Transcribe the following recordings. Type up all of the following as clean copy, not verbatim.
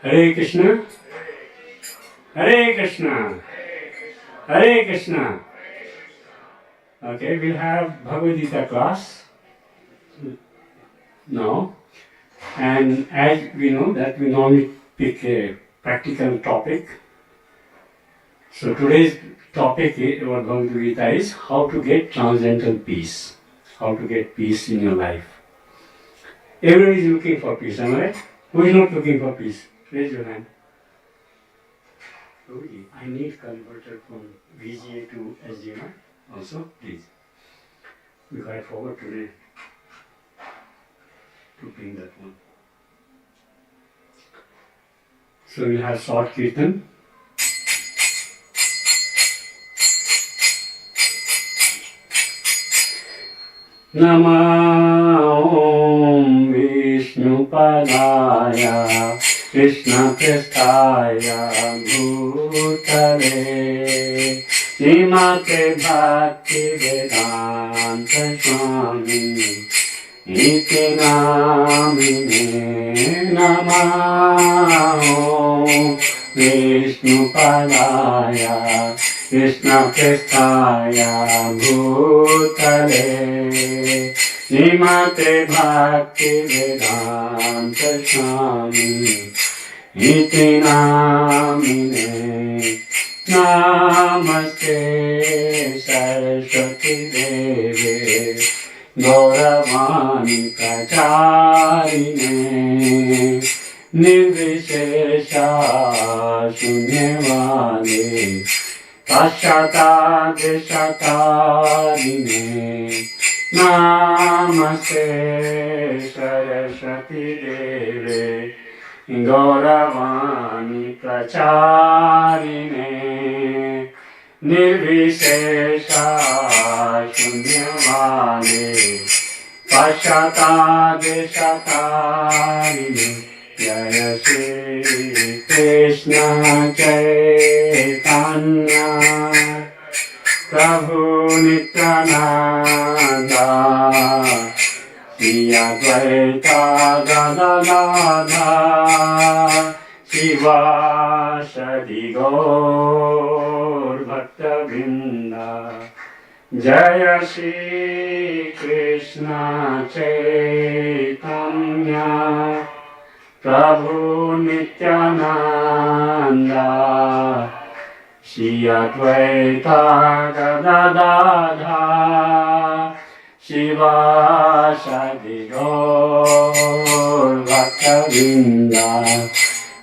Hare Krishna, Hare Krishna, Hare Krishna. Okay, we'll have Bhagavad Gita class now. And as we know that we normally pick a practical topic. So today's topic about Bhagavad Gita is how to get transcendental peace. How to get peace in your life. Everybody is looking for peace, am I right? Who is not looking for peace? Raise your hand. Okay. I need converter from VGA to SGA also, please. Because I forgot today to bring that one. So we'll have short kirtan. Namah Vishnupadaya Krishna Prestaya Bhutale Srimate Bhakti Vedanta Swami Iti Namine Namah Vishnupadaya Krishna Prestaya Bhutale Srimate Bhakti Vedanta Swami Iti Namine Namaste Saraswati Deve Gauravani Pracharine Nirvishesha Shunyavane Pashata Deshatarine Namaste Saraswati Deve Gauravani Pracharine Nirvishesha Shunyavane Pashata Deshatarine Jaya Shri Krishna Chaitanya Prabhu Nityananda Shri Advaita Gadadadha Shiva Shadi Gaur Bhakta Vrinda Jaya Shri Krishna Chaitanya Prabhu Nityananda Shri Advaita Gadadadha Shiva Shadi Gaur Bhakta Vrinda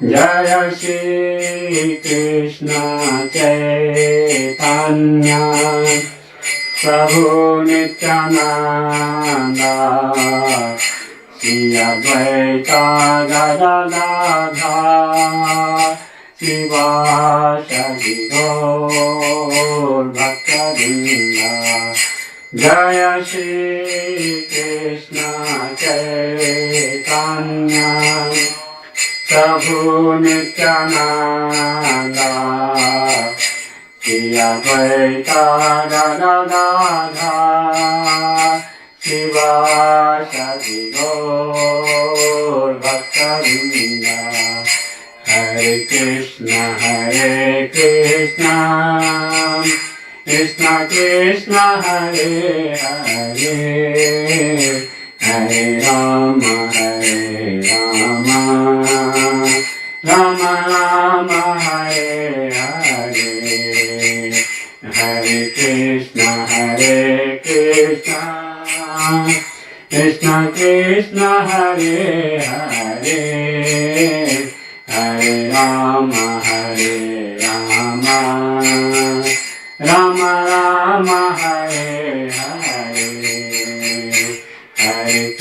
Jaya Shri Krishna Chaitanya Prabhu Nityananda Shri Advaita Gadadadha Shiva Shadi Gaur Bhakta Vrinda Jaya Shri Krishna Chaitanya Prabhu Nityananda Shri Advaita Gadadadha Shiva Shadi Gaur Bhakta Vrinda Hare Krishna Krishna Krishna Hare Hare Hare Rama Rama Rama Hare Hare Hare Krishna Krishna Krishna Hare Hare Hare Rama Rama Rama Hare Hare Hare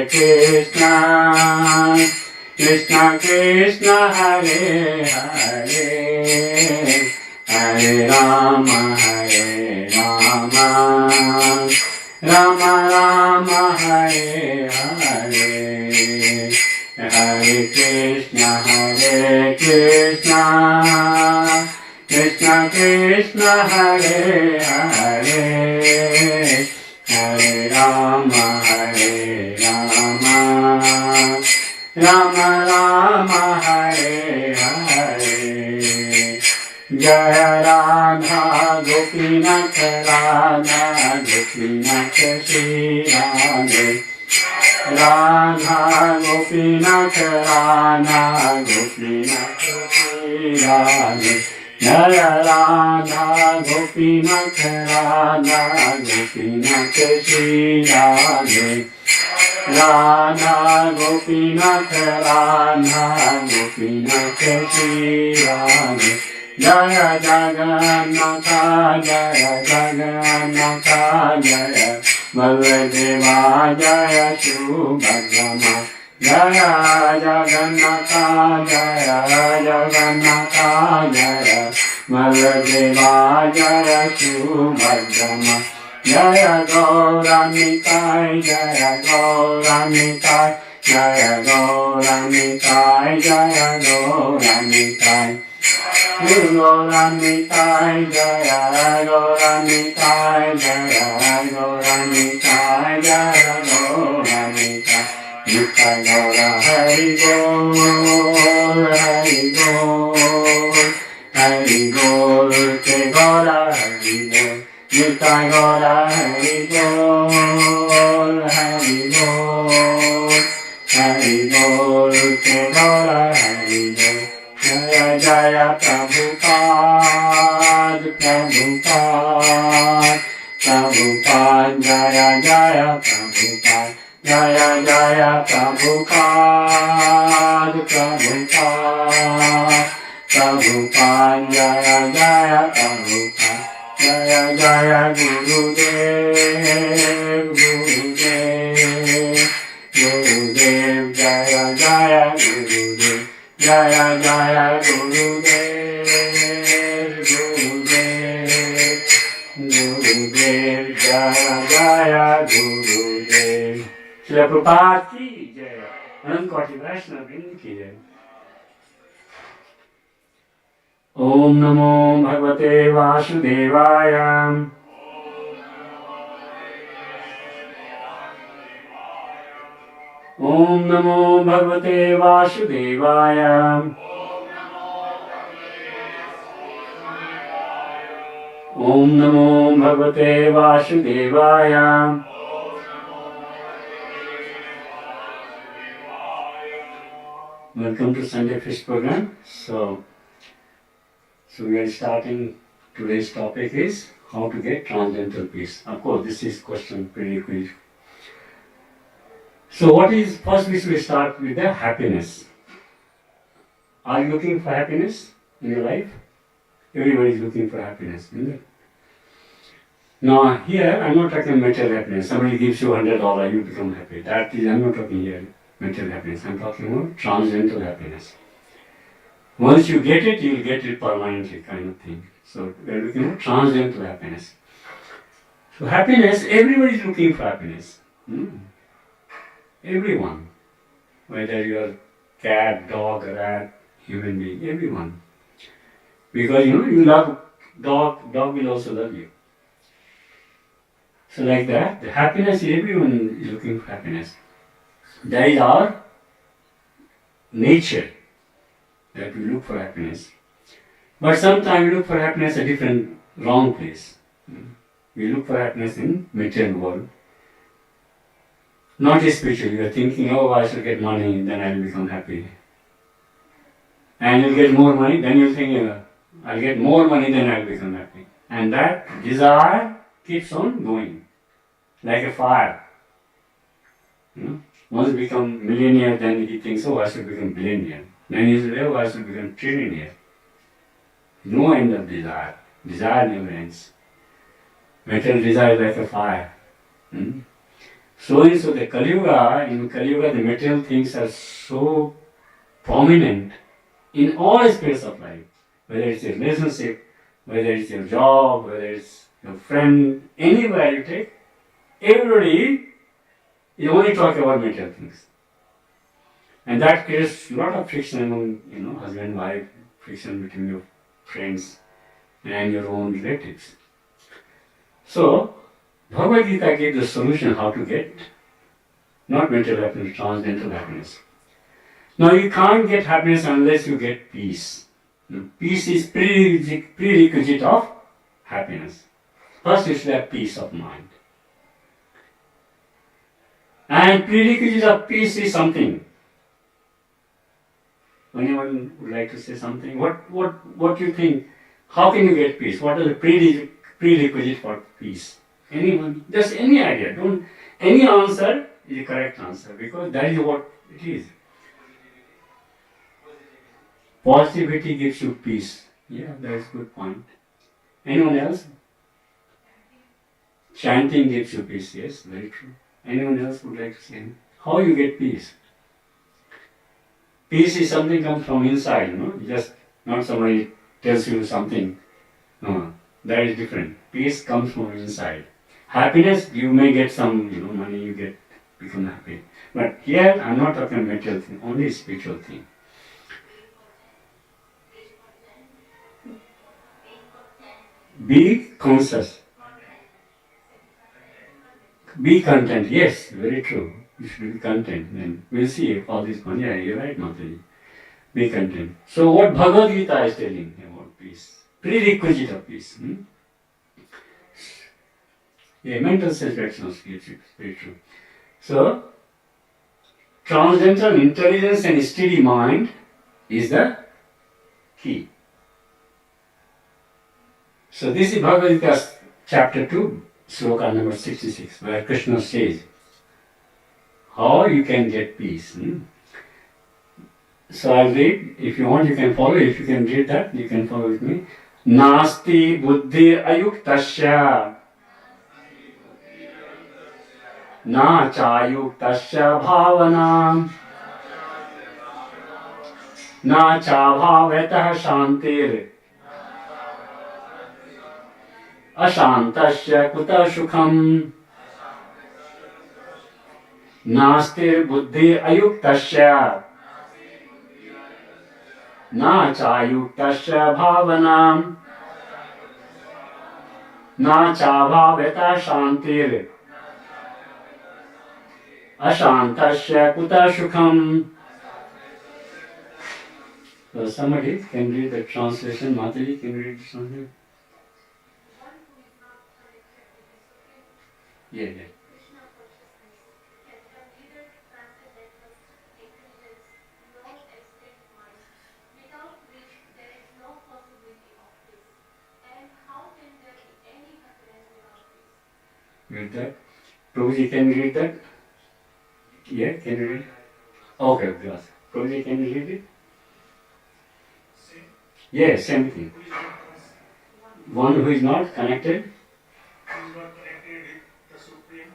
Krishna Krishna Krishna Hare Hare Hare Rama Rama Rama Hare Hare Hare Krishna Krishna Krishna Hare Hare Hare Rama Rama Rama Hare Hare. Jaya Radha Gopinath Radha Gopinath Shri Radhe. Radha Gopinath Radha Gopinath Shri Radhe. Jaya Radha Gopinath Radha Gopinath Shri Radhe. Radha Gopinath Radha Gopinath Shri Radhe. Jaya Jagannatha Jaya Jagannatha Jaya Baladeva Jaya Subhadra. Jaya Jagannatha Jaya Jagannatha Jaya Baladeva Jaya Subhadra. Jaya Gauranitai Jaya Gauranitai Jaya Gauranitai Jaya Gauranitai. Gauranitai Jaya Gauranitai Jaya Gauranitai Jaya Gauranitai. Nitai Gaura Hari Bol Hari Bol Hari Bol Ke Gaura Hari Bol. Nitai Gaura Hari Bol Hari Bol Hari Bol Ke Gaura Hari Bol. Jaya Jaya Prabhupada Prabhupada Prabhupada Jaya Jaya Prabhupada Jaya Jaya Prabhupada Prabhupada Prabhupada Jaya Jaya Prabhupada. Jaya Jaya Gurudev Gurudev Gurudev Jaya Jaya Gurudev. Jaya Jaya Gurudev Gurudev Gurudev Jaya Jaya Gurudev. Shri Prabhupada ki jai. Anant Koti Vaishnava Vrinda ki jai. Om Namo Bhagavate Vasudevaya. Om Namo Bhagavate Vasudevaya. Om Namo Bhagavate Vasudevaya. Welcome to Sunday Fish program. So we are starting. Today's topic is how to get transcendental peace. Of course, this is question pretty quick. So first we should start with the happiness. Are you looking for happiness in your life? Everybody is looking for happiness, isn't it? Now here, I'm not talking material happiness. Somebody gives you $100, you become happy. I'm not talking here material happiness. I'm talking about transcendental happiness. Once you get it, you'll get it permanently kind of thing. So we're looking at transcendental happiness. So happiness, everybody is looking for happiness. Everyone. Whether you're cat, dog, rat, human being, everyone. Because you love dog will also love you. So like that, the happiness, everyone is looking for happiness. That is our nature, that we look for happiness. But sometimes we look for happiness at different, wrong place. We look for happiness in material world. Not spiritual. You are thinking, oh, I should get money, then I will become happy. And you'll get more money, then you'll think, I'll get more money, then I'll become happy. And that desire keeps on going, like a fire. Once you become millionaire, then he thinks, oh, I should become billionaire. Then he says, oh, I should become trillionaire. No end of desire. Desire never ends. Material desire is like a fire. So in the Kali Yuga, in Kali Yuga, the material things are so prominent in all aspects of life. Whether it's your relationship, whether it's your job, whether it's your friend, anywhere you take, everybody is only talking about material things. And that creates a lot of friction among, husband and wife, friction between your friends and your own relatives. So, Bhagavad Gita gave the solution how to get not material happiness, transcendental happiness. Now you can't get happiness unless you get peace. Peace is prerequisite of happiness. First you should have peace of mind. And prerequisite of peace is something. Anyone would like to say something? What do you think? How can you get peace? What are the prerequisite for peace? Anyone? Just any idea. Don't. Any answer is the correct answer because that is what it is. Positivity gives you peace. Yeah, that is a good point. Anyone else? Chanting gives you peace. Yes, very true. Anyone else would like to say? How you get peace? Peace is something comes from inside, just not somebody tells you something. No, that is different. Peace comes from inside. Happiness, you may get some, money, you become happy. But here, I'm not talking material thing, only spiritual thing. Be conscious. Be content. Yes, very true. You should be content. Then we'll see all this one. Yeah, you're right, Mataji. Be content. So what Bhagavad Gita is telling about peace? Prerequisite of peace. Yeah, mental satisfaction is very true. So, transcendental intelligence and steady mind is the key. So this is Bhagavad Gita chapter 2, sloka number 66, where Krishna says how you can get peace. So I'll read. If you want, you can follow. If you can read that, you can follow with me. Nasti buddhi ayuktasya na chayuktasya bhavana na chabhavetah shantir ashantasya kuta sukham nastir buddhi ayuktasya na chayuktasya bhavanam na chabhaveta shantir ashantasya kuta sukham. So somebody can read the translation. Mataji can read something. Yeah. Read that. Prabhuji, can you read that? Yeah, can you read it? Okay, gracias. Prabhuji, can you read it? Yeah, same thing. One who is not connected. Who is not connected with the Supreme.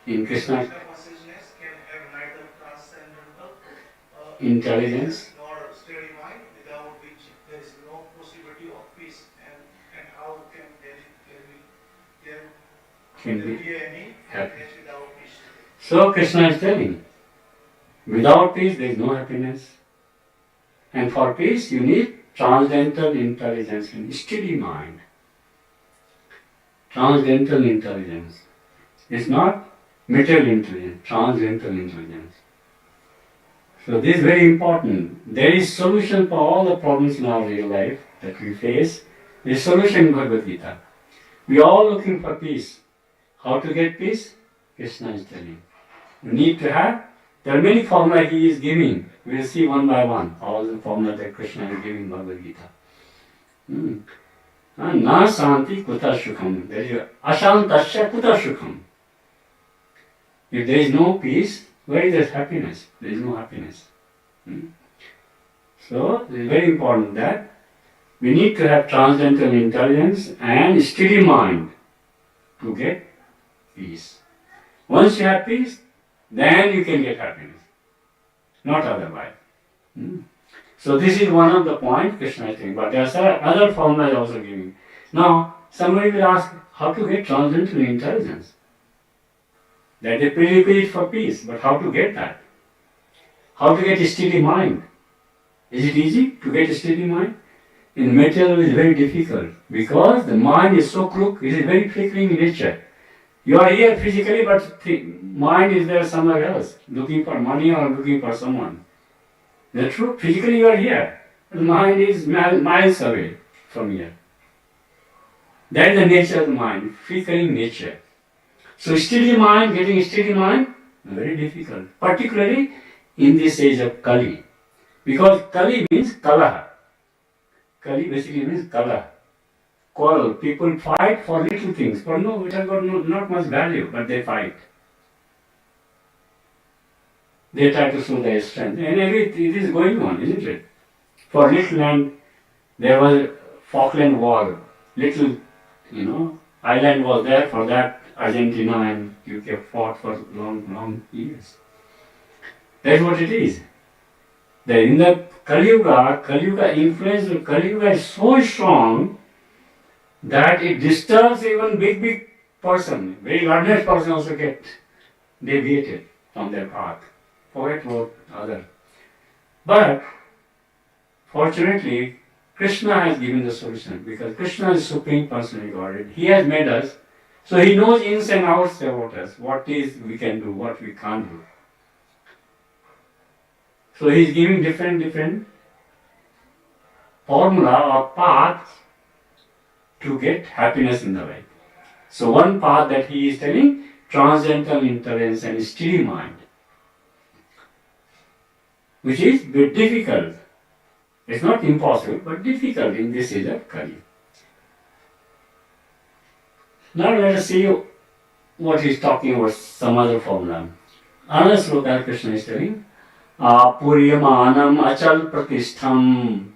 In Krishna. Krishna consciousness can have neither transcendental intelligence nor steady mind, without which there is no possibility of peace. And how can there be any happiness without peace? So Krishna is telling, without peace there is no happiness. And for peace you need transcendental intelligence and steady mind. Transcendental intelligence. It's not material intelligence, transcendental intelligence. So this is very important. There is solution for all the problems in our real life that we face. There is solution in Bhagavad Gita. We are all looking for peace. How to get peace? Krishna is telling. You need to have, there are many formulas he is giving. We will see one by one all the formulas that Krishna is giving in Bhagavad Gita. Na santi kuta sukham. There is ashantasya kuta sukham. If there is no peace, where is there happiness? There is no happiness. So it is very important that we need to have transcendental intelligence and steady mind to get peace. Once you have peace, then you can get happiness. Not otherwise. So this is one of the points Krishna is saying, but there are other formulas also giving. Now, somebody will ask, how to get transcendental intelligence? That is prerequisite for peace, but how to get that? How to get a steady mind? Is it easy to get a steady mind? In material it is very difficult because the mind is so crooked, it is very flickering in nature. You are here physically, but the mind is there somewhere else, looking for money or looking for someone. The truth, physically you are here. The mind is miles away from here. That is the nature of the mind, flickering nature. So steady mind, getting steady mind, very difficult. Particularly in this age of Kali. Because Kali means Kalaha. Kali basically means Kalaha. Quarrel. People fight for little things. For no, it has got not much value, but they fight. They try to show their strength. And it is going on, isn't it? For little land, there was Falkland War. Little, island was there. For that, Argentina and UK fought for long years. That's what it is. In the Kali Yuga influence of Kali Yuga is so strong that it disturbs even big person. Very learned person also get deviated from their path. Forget about other. But fortunately, Krishna has given the solution because Krishna is Supreme Personality Godhead. He has made us, so he knows ins and outs about us, what is we can do, what we can't do. So he is giving different formula or paths to get happiness in the life. So one path that he is telling, transcendental intelligence and steady mind, which is a bit difficult. It's not impossible, but difficult in this age of Kali. Now let us see what he is talking about, some other formula. Another sloka Krishna is telling, Apuryamanam achal pratistham.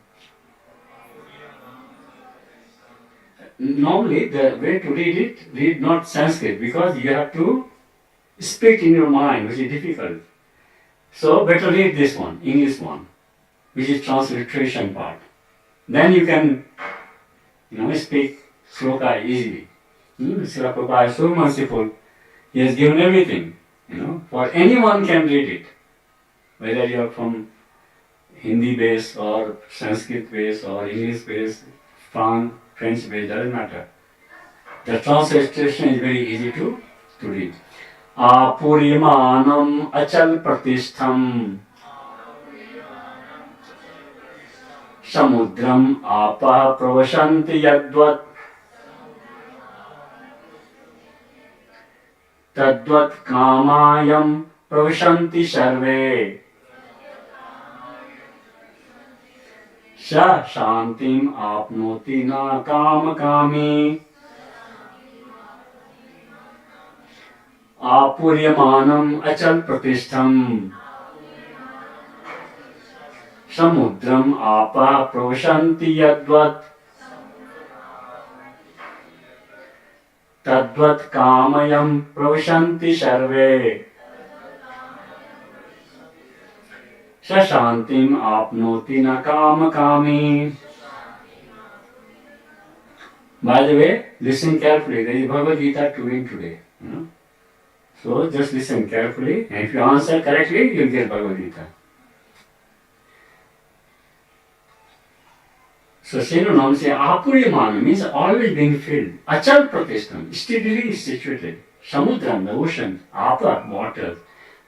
Normally, the way to read it, read not Sanskrit, because you have to speak in your mind, which is difficult. So, better read this one, English one, which is transliteration part. Then you can, speak sloka easily. Srila Prabhupada is so merciful. He has given everything, for anyone can read it. Whether you are from Hindi base or Sanskrit base or English base, French base, doesn't matter. The translation is very easy to read. Apurimanam achal pratistham samudram apa pravashanti yadvat tadvat kamayam pravashanti sarve Sha shantim apnoti na kam kami Apuryamanam achal pratistham samudram apa pravashanti yadvat tadvat kamayam pravashanti sarve Shantim apnoti na kama kami. By the way, listen carefully. There is Bhagavad Gita to read today. So just listen carefully, and if you answer correctly, you'll get Bhagavad Gita. So synonym say Apuryamana means always being filled. Achal pratistham, steadily situated. Samudram, the ocean. Apa, water.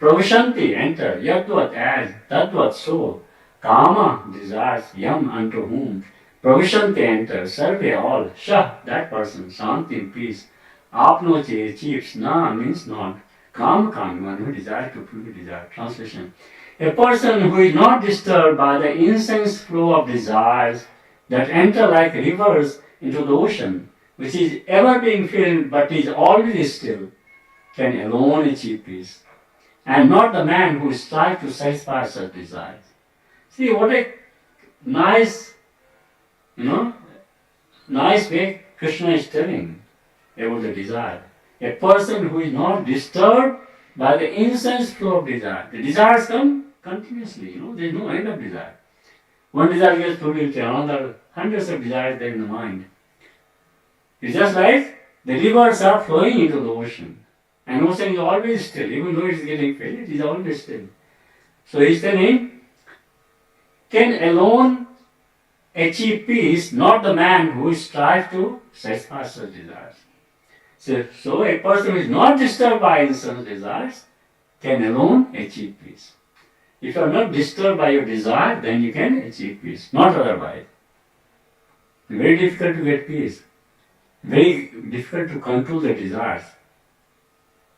Pravashanti, enter. Yadvat, as. Tadvat, so. Kama, desires. Yam, unto whom. Pravashanti, enter. Sarve, all. Shah, that person. Shanti, peace. Apnoche, achieves. Na means not. Kama, one who desires to fulfill desire. Translation. A person who is not disturbed by the intense flow of desires that enter like rivers into the ocean, which is ever being filled but is always still, can alone achieve peace. And not the man who strives to satisfy such desires. See what a nice, nice way Krishna is telling about the desire. A person who is not disturbed by the intense flow of desire. The desires come continuously, there is no end of desire. One desire gets fulfilled, another hundreds of desires there in the mind. It's just like the rivers are flowing into the ocean. And ocean is always still, even though it is getting filled, it is always still. So he's telling, can alone achieve peace, not the man who strives to satisfy such desires. So a person who is not disturbed by such desires can alone achieve peace. If you are not disturbed by your desire, then you can achieve peace, not otherwise. Very difficult to get peace. Very difficult to control the desires.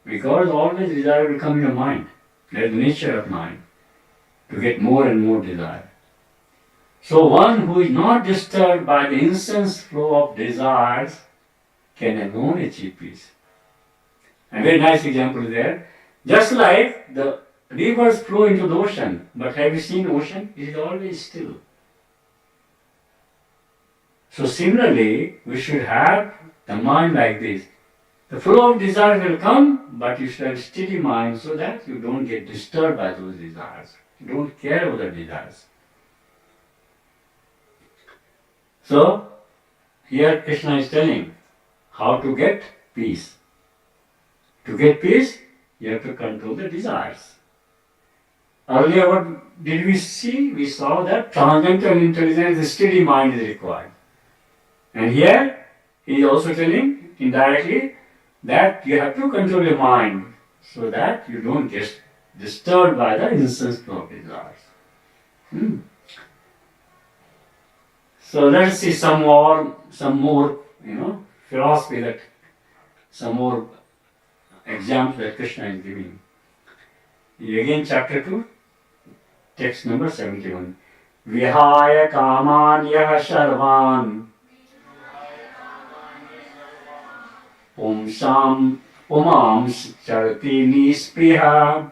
Because always desire will come in your mind. That is the nature of mind. To get more and more desire. So one who is not disturbed by the incessant flow of desires can alone achieve peace. A very nice example there. Just like the rivers flow into the ocean, but have you seen ocean? It is always still. So similarly, we should have the mind like this. The flow of desires will come, but you should have a steady mind so that you don't get disturbed by those desires. You don't care about the desires. So, here Krishna is telling how to get peace. To get peace, you have to control the desires. Earlier, what did we see? We saw that transcendental intelligence, the steady mind is required. And here, he is also telling indirectly that you have to control your mind so that you don't get disturbed by the incessant flow of desires. So let's see some more, philosophy that, some more examples that Krishna is giving. Again, chapter 2, text number 71. Vihaya kamanyah sarvan Pumsam Pumams Charti Nispriha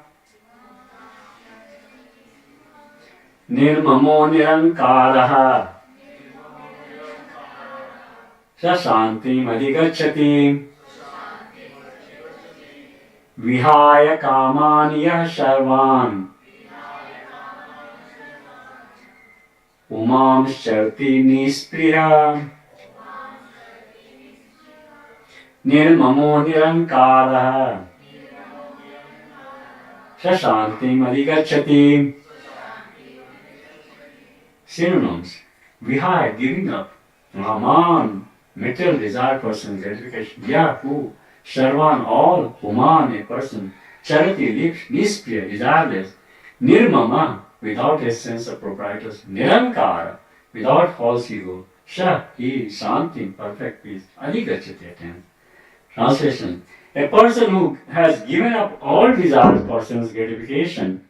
Nirmamo Nirankaraha Sasantim Adhigacchati Vihaya Kamanyah Sarvan Umam Charti Nispriha Nirmamo Nirankaraha Sasantim Adhigacchati. Synonyms: Vihaya, giving up. Raman, material desire, person, gratification. Yahu, Sarvan, all. Human, a person. Charity, lips. Nispriya, desireless. Nirmama, without a sense of proprietorship. Nirankara, without false ego. Sha, he, Shanti, perfect peace. Adhigacchati, attains. Translation: a person who has given up all desires for sense gratification,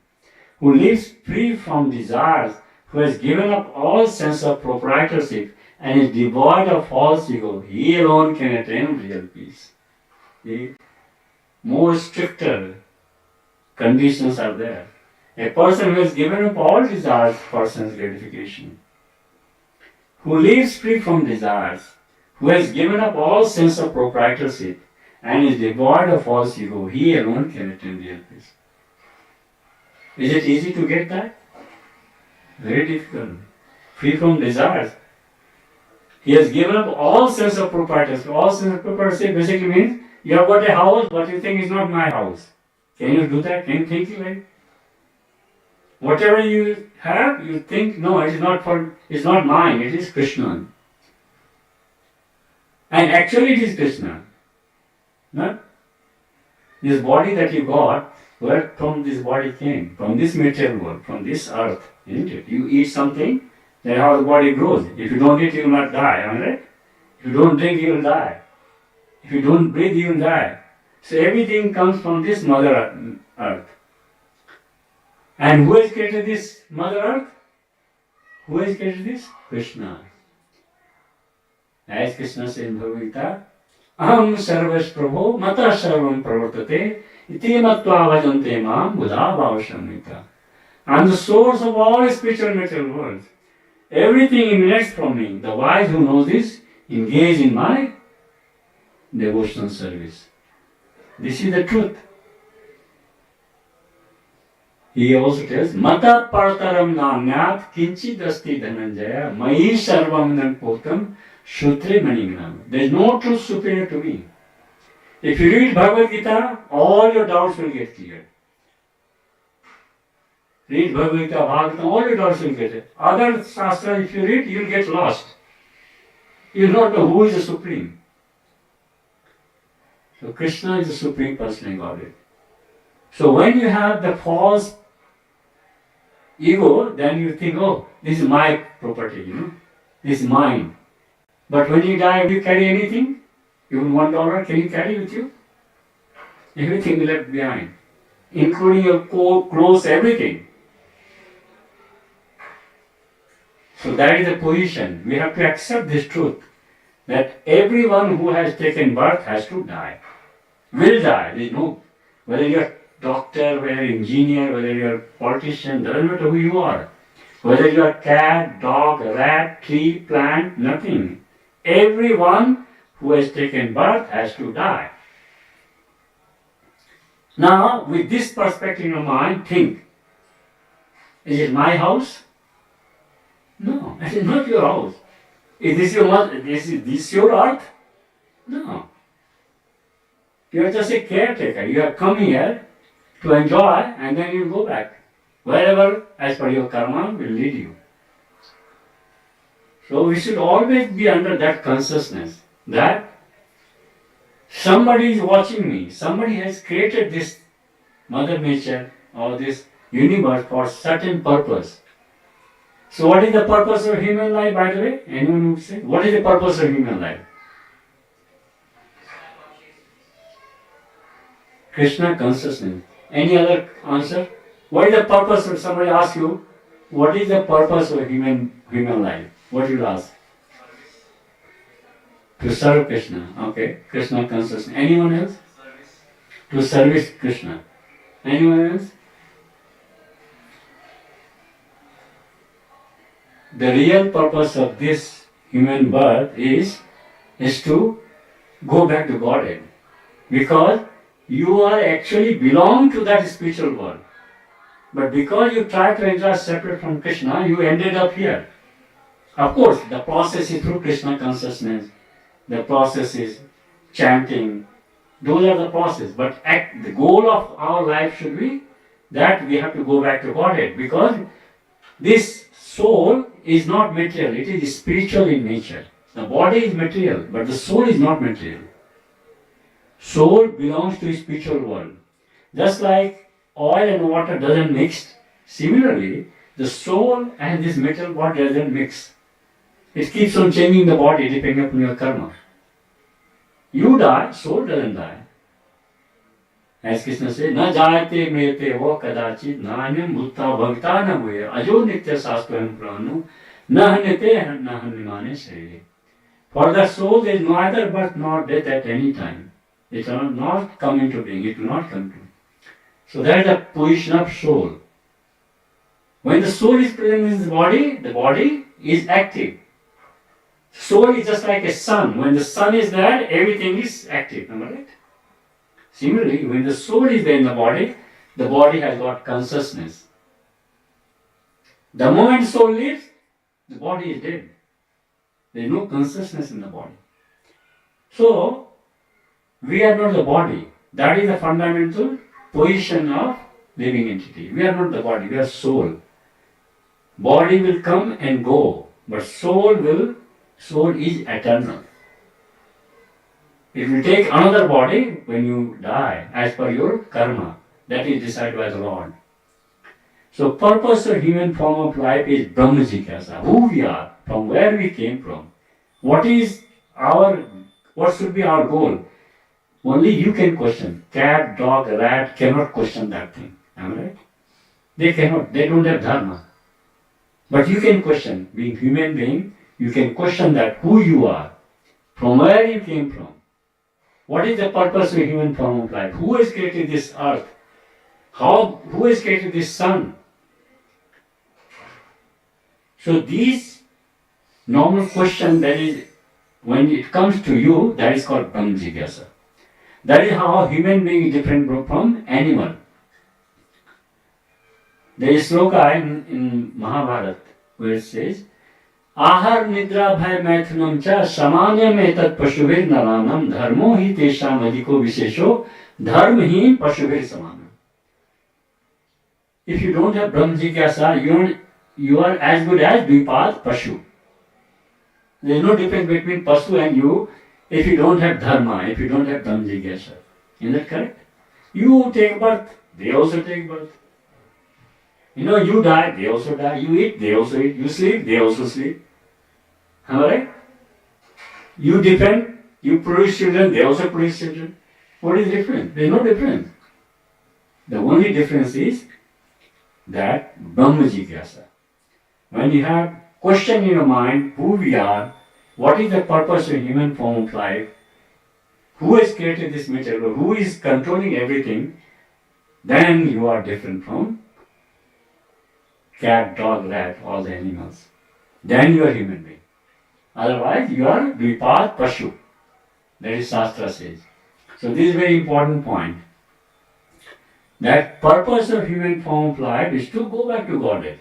who lives free from desires, who has given up all sense of proprietorship and is devoid of false ego, he alone can attain real peace. The more stricter conditions are there. A person who has given up all desires for sense gratification, who lives free from desires, who has given up all sense of proprietorship and is devoid of false ego, he alone can attain real peace. Is it easy to get that? Very difficult. Free from desires. He has given up all sense of proprietorship. All sense of proprietorship basically means you have got a house, but you think it's not my house. Can you do that? Can you think like? Whatever you have, you think, no, it's not mine, it is Krishna. And actually it is Krishna. No? This body that you got, where from this body came? From this material world, from this earth, isn't it? You eat something, that's how the body grows. If you don't eat, you will not die, am I right? If you don't drink, you will die. If you don't breathe, you will die. So everything comes from this Mother Earth. And who has created this Mother Earth? Who has created this? Krishna. As Krishna says in Bhagavad Gita, Aham sarvas prabho mata sarvam pravartate iti matva bhajante mam buddha bhavashamita. I am the source of all spiritual material worlds. Everything emanates from me. The wise who know this engage in my devotional service. This is the truth. He also tells, Mata partaram namnyat kinchid asti dhananjaya mayi sarvam nanpotam shutre manignam. There is no truth superior to me. If you read Bhagavad Gita, all your doubts will get cleared. Read Bhagavad Gita, Bhagavatam, all your doubts will get cleared. Other shastras, if you read, you will get lost. You will not know who is the Supreme. So Krishna is the Supreme Personality of Godhead. So when you have the false ego, then you think, oh, this is my property, this is mine. But when you die, do you carry anything? Even $1, can you carry with you? Everything left behind, including your clothes, everything. So that is the position. We have to accept this truth that everyone who has taken birth has to die, will die. There is no, whether you're doctor, whether you're engineer, whether you're politician, doesn't matter who you are. Whether you're cat, dog, rat, tree, plant, nothing. Everyone who has taken birth has to die. Now, with this perspective in your mind, think, is it my house? No, it is not your house. Is this your mother? Is this your earth? No. You are just a caretaker. You have come here to enjoy and then you go back. Wherever, as per your karma, will lead you. So we should always be under that consciousness that somebody is watching me. Somebody has created this Mother Nature or this universe for certain purpose. So what is the purpose of human life, by the way? Anyone would say? What is the purpose of human life? Krishna consciousness. Any other answer? What is the purpose of somebody asks you, what is the purpose of human life? What you ask? To serve Krishna. Okay. Krishna consciousness. Anyone else? To service Krishna. Anyone else? The real purpose of this human birth is to go back to Godhead. Because you are actually belong to that spiritual world. But because you try to enjoy separate from Krishna, you ended up here. Of course, the process is through Krishna consciousness. The process is chanting. Those are the process. But the goal of our life should be that we have to go back to Godhead. Because this soul is not material. It is spiritual in nature. The body is material, but the soul is not material. Soul belongs to the spiritual world. Just like oil and water doesn't mix, similarly, the soul and this material body doesn't mix. It keeps on changing the body depending upon your karma. You die, soul doesn't die. As Krishna says, na jayate mete vo kadachit nanyam bhutta bhakta na bhuya ajo nitya sastvam pranu na hanyate na hanyamane sharire. For the soul there is neither birth nor death at any time. It will not come into being, it will not come to. So that is the position of soul. When the soul is present in the body is active. Soul is just like a sun. When the sun is there, everything is active. Am I right? Similarly, when the soul is there in the body has got consciousness. The moment soul leaves, the body is dead. There is no consciousness in the body. So, we are not the body. That is the fundamental position of living entity. We are not the body, we are soul. Body will come and go, but soul is eternal. It will take another body when you die, as per your karma. That is decided by the Lord. So purpose of human form of life is Brahma Jigyasa. Who we are, from where we came from. What should be our goal? Only you can question. Cat, dog, rat cannot question that thing. Am I right? They cannot. They don't have dharma. But you can question. Being human being, you can question that who you are, from where you came from. What is the purpose of human form of life? Who has created this earth? Who has created this sun? So these normal questions, that is, when it comes to you, that is called Brahma Jigyasa. That is how human being is different from animal. There is sloka in Mahabharata where it says, Ahar nidra bhay maithunam cha samanyam etat pashubhir naranam dharmo hi tesham adhiko vishesho dharmhin pashubhir samanam. If you don't have Brahma Jigyasa, you are as good as Dvipad Pashu. There is no difference between Pashu and you if you don't have Dharma, if you don't have Brahma Jigyasa. Is that correct? You take birth, they also take birth. You know, you die, they also die. You eat, they also eat. You sleep, they also sleep. Am I right? You depend, you produce children, they also produce children. What is different? There is no difference. The only difference is that Brahma Jigyasa. When you have question in your mind, who we are, what is the purpose of human form of life, who has created this material, who is controlling everything, then you are different from cat, dog, rat, all the animals. Then you are human being. Otherwise, you are Dvipat Pashu. That is Shastra says. So this is a very important point. That purpose of human form of life is to go back to Godhead.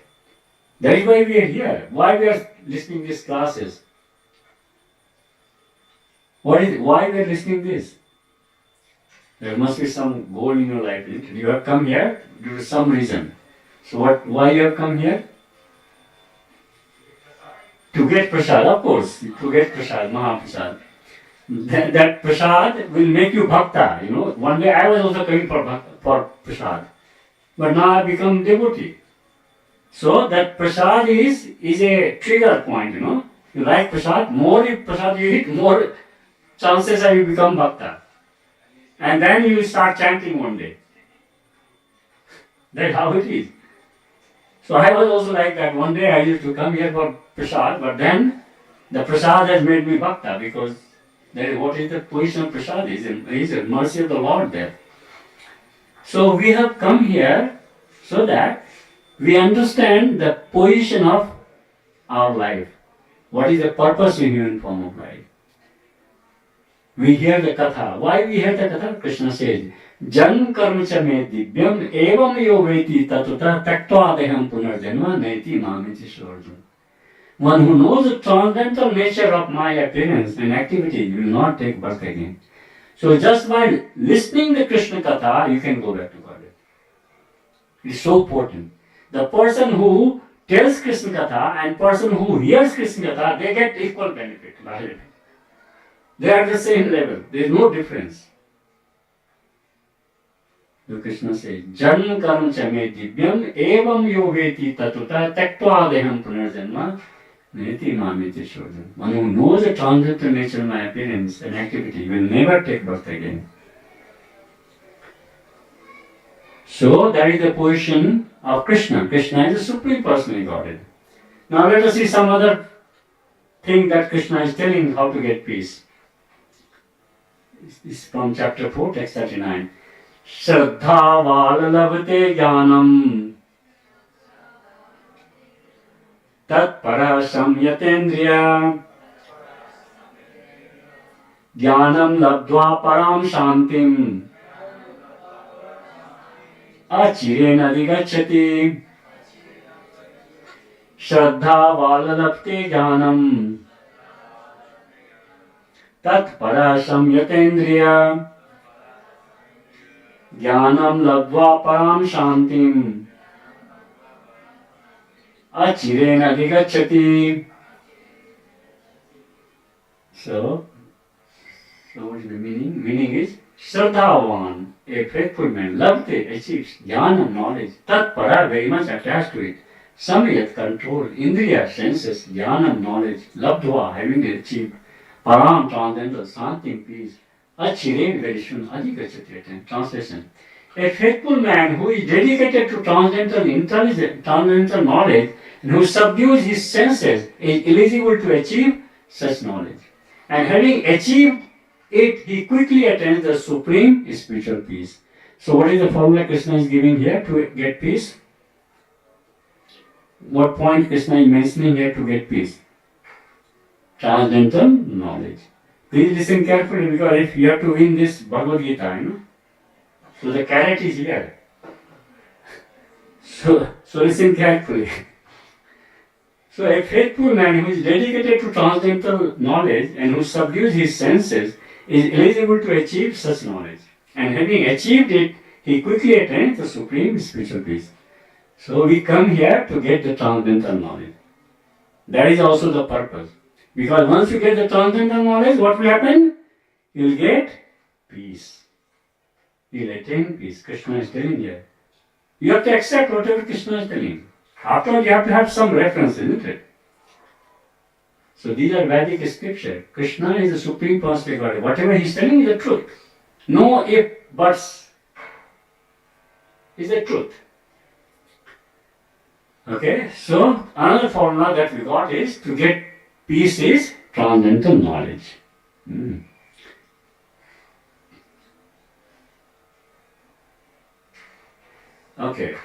That is why we are here. Why we are listening to these classes. Why we are listening to this? There must be some goal in your life. You have come here due to some reason. So why you have come here? To get prasad, of course. To get prasad, Mahaprasad. That prasad will make you bhakta. You know, one day I was also coming for prasad, but now I become devotee. So that prasad is a trigger point. You know, you like prasad. More if prasad you eat, more chances are you become bhakta, and then you start chanting one day. That's how it is. So I was also like that. One day I used to come here for prasad, but then the prasad has made me bhakta because that is what is the position of prasad is the mercy of the Lord there. So we have come here so that we understand the position of our life. What is the purpose in human form of life? We hear the katha. Why we hear the katha? Krishna says, Jan karma cha me divyam evam yo veti tatuta taktva deham punarjanma naiti mamiti shorjun. One who knows the transcendental nature of my appearance and activity will not take birth again. So just by listening to Krishna Katha, you can go back to Godhead. It is so important. The person who tells Krishna Katha and person who hears Krishna Katha, they get equal benefit. They are the same level. There is no difference. So Krishna says, Jan karma cha me divyam evam yo veti tatuta taktva deham punarjanma neti mamiti shorjan. One who knows the transcendental nature of my appearance and activity will never take birth again. So that is the position of Krishna. Krishna is the Supreme Personality Godhead. Now let us see some other thing that Krishna is telling how to get peace. This is from chapter 4, text 39. Shraddha valalabhate jnanam tat para samyatendriya jnanam labdva param shantim achirena digacchati. Shraddha valalabhate jnanam tat para samyatendriya jnanam labdva param shantim achirena digacchati. So what is the meaning? Meaning is Shraddhavan, a faithful man, labdhe, achieves jnanam, knowledge, tat para, very much attached to it, samyat, control, indriya, senses, jnanam, knowledge, labdhva, having achieved, param, transcendental, shantim, peace, achire, very soon, adhigachati. Translation. A faithful man who is dedicated to transcendental intelligence, transcendental knowledge, and who subdues his senses is eligible to achieve such knowledge. And having achieved it, he quickly attains the supreme spiritual peace. So what is the formula Krishna is giving here to get peace? What point Krishna is mentioning here to get peace? Transcendental knowledge. Please listen carefully because if you have to win this Bhagavad Gita, so the carrot is here. So listen carefully. So a faithful man who is dedicated to transcendental knowledge and who subdues his senses is eligible to achieve such knowledge. And having achieved it, he quickly attains the supreme spiritual peace. So we come here to get the transcendental knowledge. That is also the purpose. Because once you get the transcendental knowledge, what will happen? You will get peace. You will attain peace. Krishna is telling here. You have to accept whatever Krishna is telling. After all, you have to have some reference, isn't it? So these are Vedic scripture. Krishna is the supreme personality of God. Whatever he is telling is the truth. No if, buts. Is the truth. Okay, so another formula that we got is to get peace is transcendental knowledge. Okay,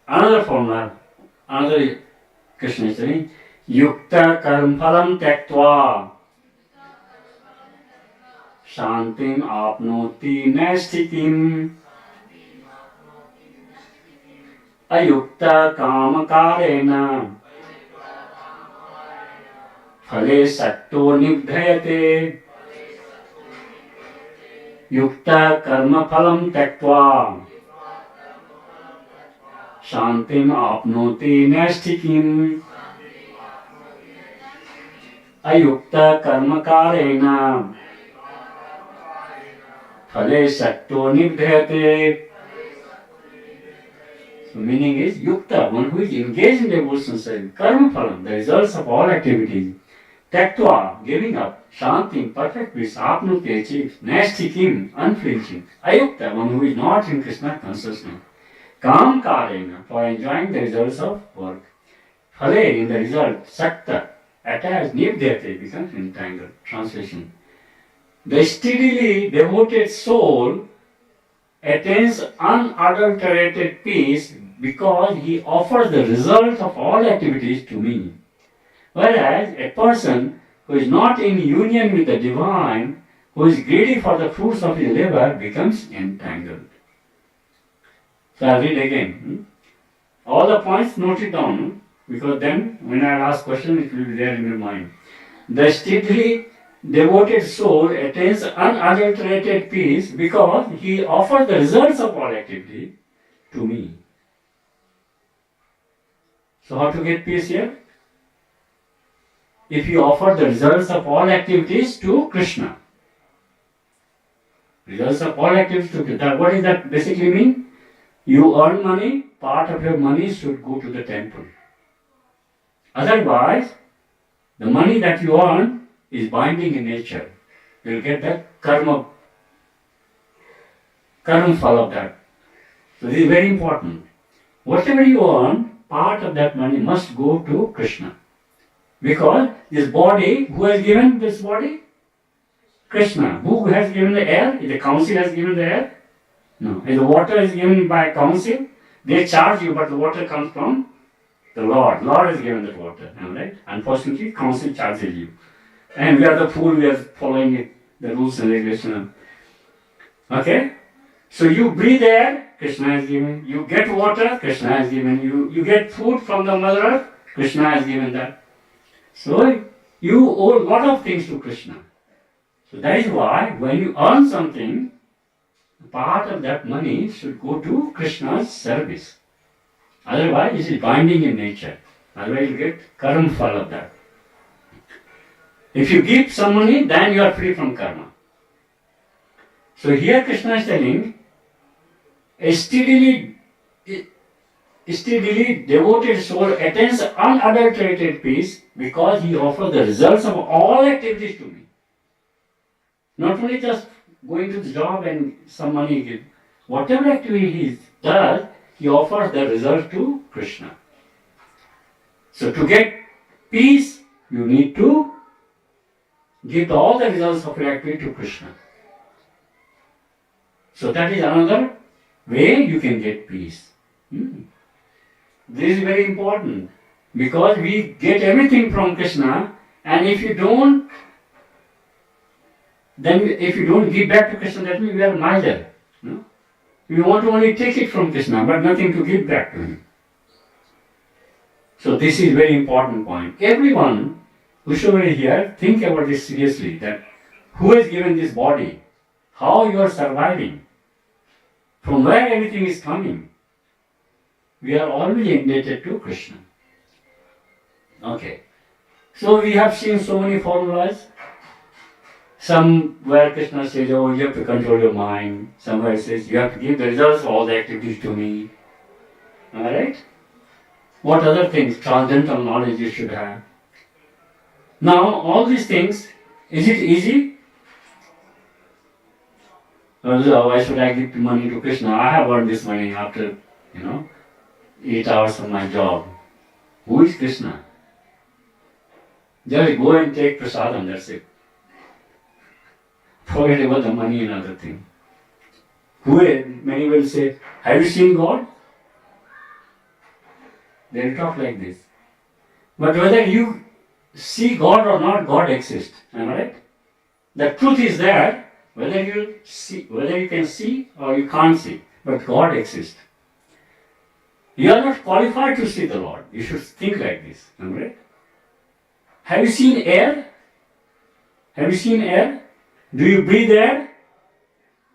another formula, another Krishna is saying, Yukta karm phalam tyaktva shantim apnoti naistikim ayukta kamakarena phale satto nibdhayate yukta karma phalam tyaktva shantim apnoti naistikim ayukta karmakarena phale satto nibdhayate. So meaning is yukta, one who is engaged in devotional service, karma phalam, the results of all activities, taktva, giving up, shantim, perfect peace, apnuti, achieved, naistikim, unflinching, ayukta, one who is not in Krishna consciousness, kam karena, for enjoying the results of work, phale, in the result, sakta, attached, nibdhyate, becomes entangled. Translation. The steadily devoted soul attains unadulterated peace because he offers the result of all activities to me. Whereas a person who is not in union with the divine, who is greedy for the fruits of his labor, becomes entangled. So I'll read again. All the points noted down, because then when I ask question, it will be there in your mind. The steadily devoted soul attains unadulterated peace because he offers the results of all activity to me. So how to get peace here? If you offer the results of all activities to Krishna. Results of all activities to Krishna. What does that basically mean? You earn money, part of your money should go to the temple. Otherwise, the money that you earn is binding in nature. You will get that karma fall of that. So this is very important. Whatever you earn, part of that money must go to Krishna. Because this body, who has given this body? Krishna. Who has given the air? The council has given the air? No. If the water is given by council, they charge you, but the water comes from the Lord. Lord has given that water. Right? Unfortunately, council charges you. And we are the fool, we are following it, the rules and regulations. Okay? So you breathe air, Krishna has given. You get water, Krishna has given. You get food from the Mother Earth, Krishna has given that. So you owe a lot of things to Krishna. So that is why when you earn something, part of that money should go to Krishna's service. Otherwise, it is binding in nature. Otherwise, you get karma fall of that. If you give some money, then you are free from karma. So here Krishna is telling, a steadily devoted soul attains unadulterated peace because he offers the results of all activities to me. Not only just going to the job and some money give. Whatever activity he does, he offers the result to Krishna. So to get peace, you need to give all the results of your activity to Krishna. So that is another way you can get peace. This is very important because we get everything from Krishna, and if you don't give back to Krishna, that means we are miser. No? We want to only take it from Krishna, but nothing to give back to him. So this is very important point. Everyone whosoever is here, think about this seriously, that who has given this body, how you are surviving, from where everything is coming. We are always indebted to Krishna. Okay. So we have seen so many formulas. Some where Krishna says, oh, you have to control your mind. Somewhere it says, you have to give the results of all the activities to me. Am I right? What other things, transcendental knowledge you should have? Now, all these things, is it easy? Why should I give money to Krishna? I have earned this money after, 8 hours of my job. Who is Krishna? Just go and take prasadam, that's it. Forget about the money and other thing. Many will say, have you seen God? They will talk like this. But whether you see God or not, God exists. Am I right? The truth is there, whether you can see or you can't see, but God exists. You are not qualified to see the Lord. You should think like this. Am I right? Have you seen air? Have you seen air? Do you breathe air?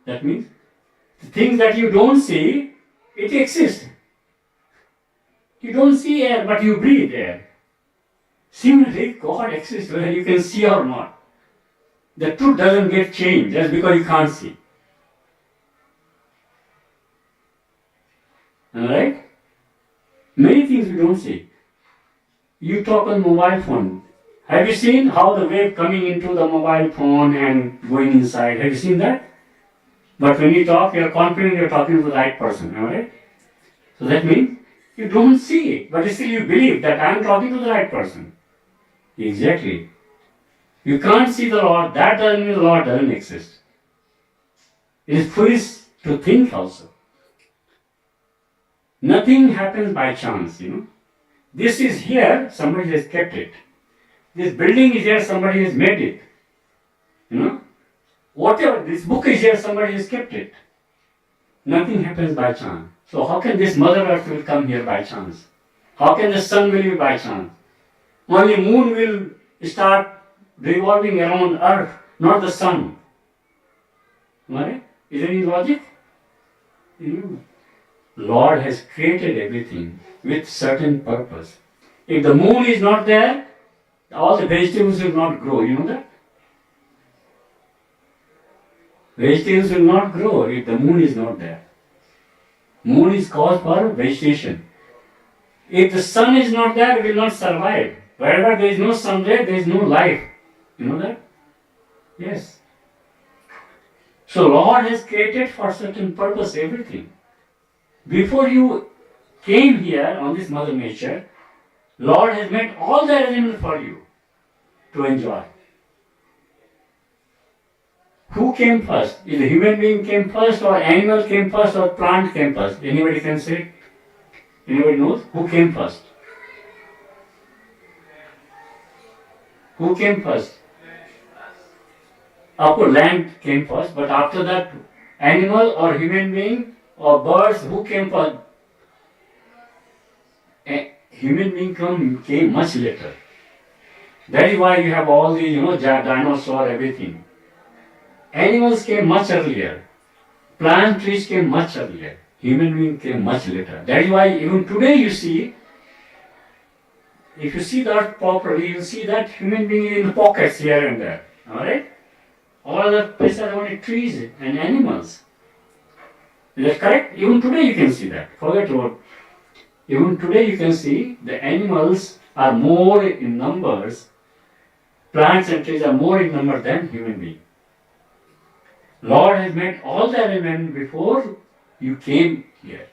That means the things that you don't see, it exists. You don't see air, but you breathe air. Similarly, God exists whether you can see or not. The truth doesn't get changed just because you can't see. Alright? Many things we don't see. You talk on mobile phone. Have you seen how the wave coming into the mobile phone and going inside? Have you seen that? But when you talk, you are confident you are talking to the right person. Alright? So that means you don't see it, but still you believe that I am talking to the right person. Exactly. You can't see the Lord, that doesn't mean the Lord doesn't exist. It is foolish to think also. Nothing happens by chance, This is here, somebody has kept it. This building is here, somebody has made it. Whatever, this book is here, somebody has kept it. Nothing happens by chance. So how can this Mother Earth will come here by chance? How can the sun will be by chance? Only moon will start revolving around Earth, not the sun. Right? Is there any logic? Lord has created everything with certain purpose. If the moon is not there, all the vegetables will not grow. You know that? Vegetables will not grow if the moon is not there. Moon is caused for vegetation. If the sun is not there, it will not survive. Wherever there is no sun there is no life. You know that? Yes. So Lord has created for certain purpose everything. Before you came here on this Mother Nature, Lord has made all the arrangements for you to enjoy. Who came first? Is the human being came first, or animal came first, or plant came first? Anybody can say? Anybody knows? Who came first? Who came first? Of course, land came first, but after that, animal or human being or birds, who came first? A human being came much later. That is why you have all these, dinosaur, everything. Animals came much earlier. Plant trees came much earlier. Human being came much later. That is why even today you see, if you see that properly, you see that human being is in the pockets here and there. Alright? All other places are only trees and animals. Is that correct? Even today you can see that. Forget about. Even today you can see the animals are more in numbers. Plants and trees are more in number than human beings. Lord has made all the arrangements before you came here.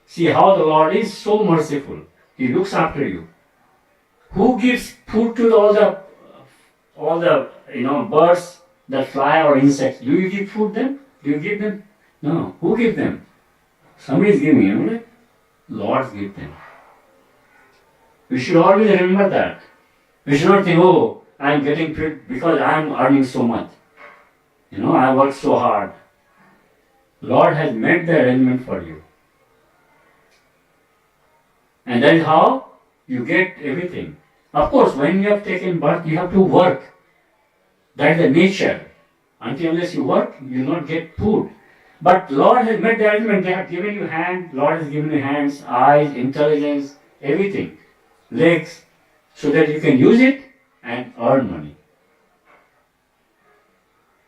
See how the Lord is so merciful. He looks after you. Who gives food to all the birds that fly or insects? Do you give food them? Do you give them? No. Who gives them? Somebody is giving them, right? Lord gives them. We should always remember that. We should not think, oh, I am getting fit because I am earning so much. I work so hard. Lord has made the arrangement for you. And that is how you get everything. Of course, when you have taken birth, you have to work. That is the nature. Until unless you work, you will not get food. But Lord has made the arrangement. They have given you hands. Lord has given you hands, eyes, intelligence, everything. Legs, so that you can use it and earn money.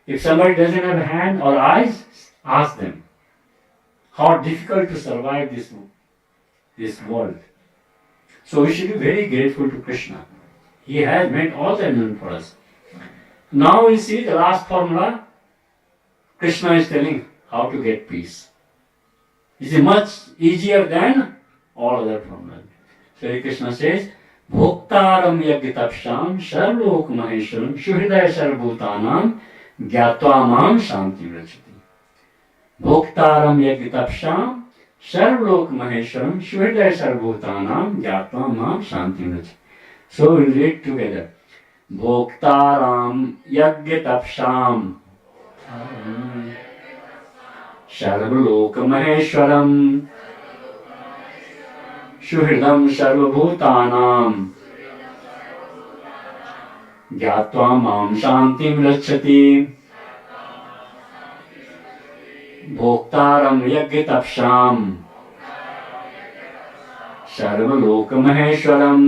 If somebody doesn't have a hand or eyes, ask them. how difficult to survive this world. So we should be very grateful to Krishna. He has made all the known for us. Now we see the last formula. Krishna is telling how to get peace. It is much easier than all other formulas. Sri Krishna says, Bhoktaram yagitapsham sarvlok maheshwaram shuhridaya sarvbhutanam gyatva mam shanti vrachati. Bhoktaram yagitapsham sarvlok maheshwaram shuhridaya sarvbhutanam gyatva mam shanti vrachati. So we read together. Bhoktaram yagitapsham sarvlok maheshwaram Shuhridam sarvabhutanam gyatva mam shantim rachati. Bhoktaram yagyatapsham sarvalokamaheshwaram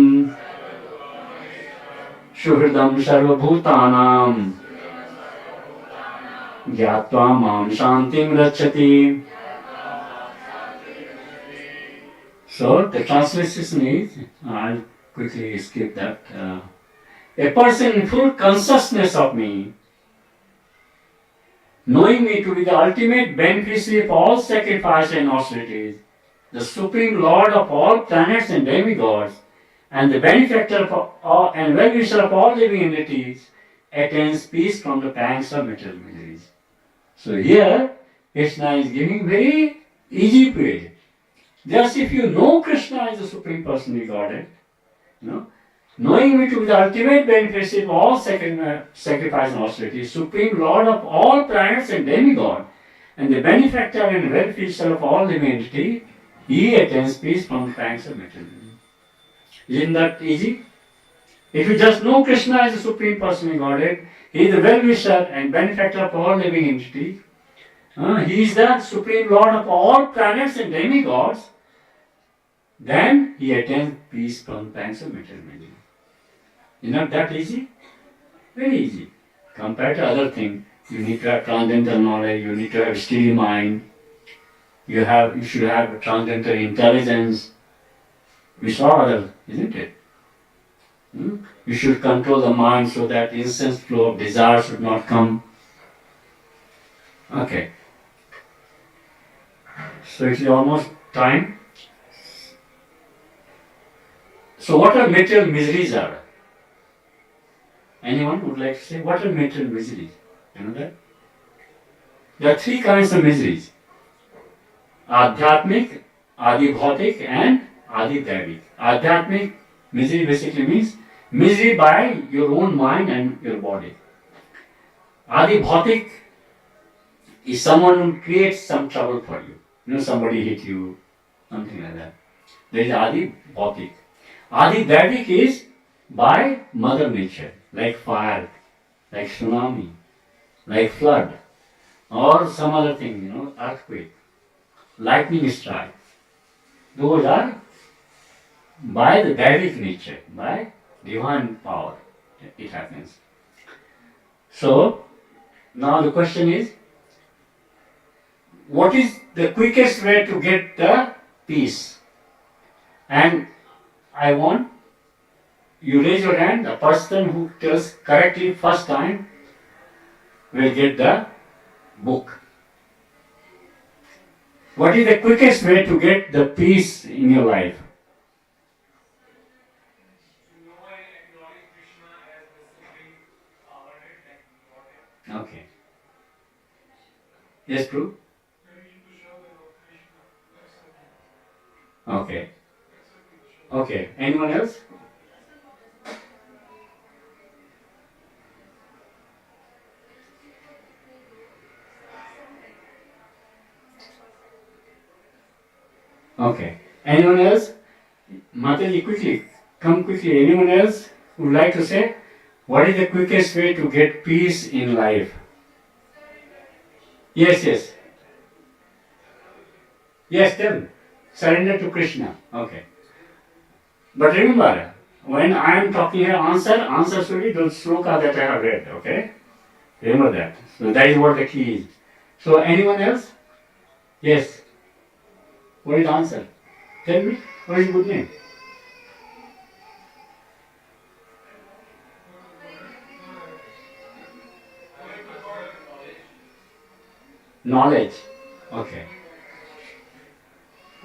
Shuhridam sarvabhutanam gyatva mam shantim rachati. So the translation is, I'll quickly skip that. A person in full consciousness of me, knowing me to be the ultimate beneficiary of all sacrifice and austerities, the supreme lord of all planets and demigods, and the benefactor of all, and well-wisher of all living entities, attains peace from the pangs of material miseries. So here, Krishna is giving very easy way. Just if you know Krishna is the Supreme Personality Godhead, knowing me to be the ultimate beneficiary of all sacrifice and austerity, Supreme Lord of all planets and demigod, and the benefactor and well-wisher of all living entity, he attains peace from the pangs of materialism. Isn't that easy? If you just know Krishna as the Supreme Personality Godhead, he is the well-wisher and benefactor of all living entity. He is the Supreme Lord of all planets and demigods. Then he attains peace from the pangs of materialism. Is not that easy? Very easy. Compared to other things, you need to have transcendental knowledge, you need to have steady mind, you should have transcendental intelligence. We saw other, isn't it? You should control the mind so that instant flow of desire should not come. Okay. So it is almost time. So what are material miseries are? Anyone would like to say, what are material miseries? You know that? There are three kinds of miseries. Adhyatmic, Adibhautik and Adidaivic. Adhyatmic misery basically means misery by your own mind and your body. Adibhautik is someone who creates some trouble for you. Somebody hit you, something like that. There is Adibhautik. Adidaivic is by Mother Nature, like fire, like tsunami, like flood, or some other thing, earthquake, lightning strike. Those are by the Daivic nature, by divine power, it happens. So, now the question is, what is the quickest way to get the peace? And I want you raise your hand. The person who tells correctly first time will get the book. What is the quickest way to get the peace in your life? Okay. Yes, true? Okay. Okay. Anyone else? Okay. Anyone else? Mataji, quickly. Come quickly. Anyone else who would like to say, what is the quickest way to get peace in life? Yes, yes. Yes, tell me. Surrender to Krishna. Okay. But remember, when I am talking here, answer should be those sloka that I have read, okay? Remember that. So that is what the key is. So anyone else? Yes. What is the answer? Tell me, what is good name? Knowledge. Okay.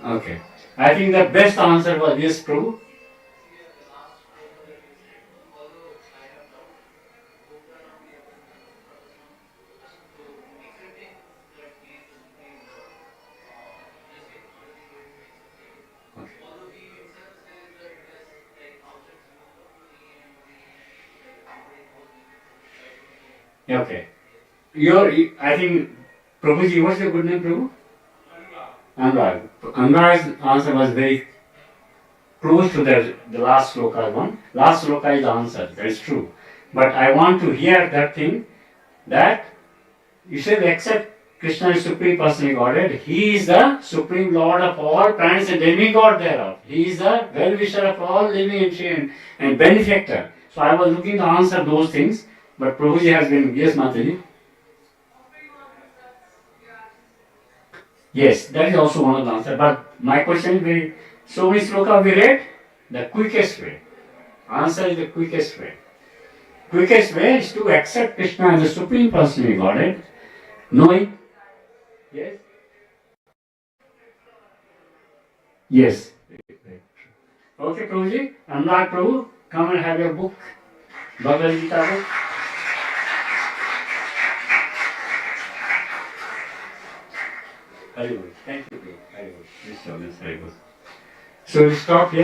Okay. I think the best answer was yes, Prabhu. Okay. Your, I think, Prabhuji, what's your good name, Prabhu? Anurag. Anurag's answer was very close to the last sloka one. Last sloka is the answer, that is true. But I want to hear that thing that you said except Krishna is Supreme Personal Godhead, He is the Supreme Lord of all planets and demigod thereof. He is the well-wisher of all living and benefactor. So I was looking to answer those things, but Prabhuji has been, yes Mataji? Yes, that is also one of the answers. But my question is very, so many sloka we read, the quickest way. Answer is the quickest way. Quickest way is to accept Krishna as the Supreme Personal Godhead, knowing. Yes? Yes. Okay, Prabhuji, Anurag Prabhu, come and have your book, Bhagavad Gita book. Very good. Thank you, Prabhu. Very good. This service, very good. So we stop here.